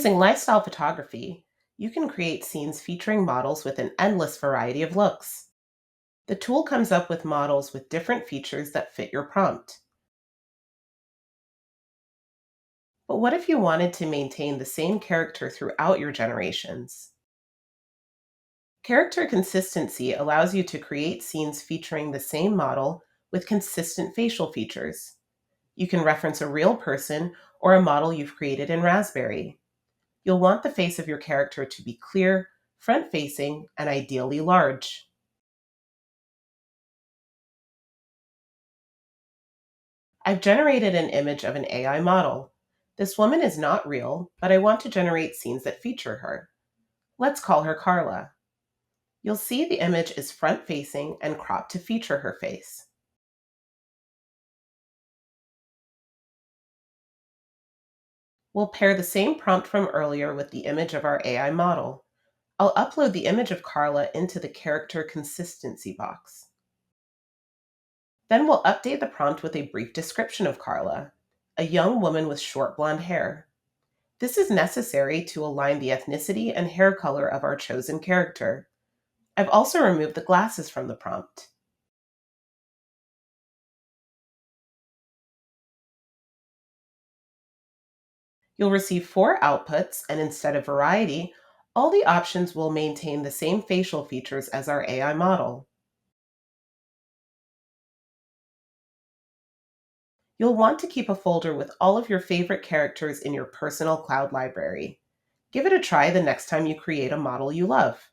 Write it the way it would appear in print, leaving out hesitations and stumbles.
Using lifestyle photography, you can create scenes featuring models with an endless variety of looks. The tool comes up with models with different features that fit your prompt. But what if you wanted to maintain the same character throughout your generations? Character consistency allows you to create scenes featuring the same model with consistent facial features. You can reference a real person or a model you've created in Raspberry. You'll want the face of your character to be clear, front facing, and ideally large. I've generated an image of an AI model. This woman is not real, but I want to generate scenes that feature her. Let's call her Carla. You'll see the image is front facing and cropped to feature her face. We'll pair the same prompt from earlier with the image of our AI model. I'll upload the image of Carla into the character consistency box. Then we'll update the prompt with a brief description of Carla, a young woman with short blonde hair. This is necessary to align the ethnicity and hair color of our chosen character. I've also removed the glasses from the prompt. You'll receive four outputs, and instead of variety, all the options will maintain the same facial features as our AI model. You'll want to keep a folder with all of your favorite characters in your personal cloud library. Give it a try the next time you create a model you love.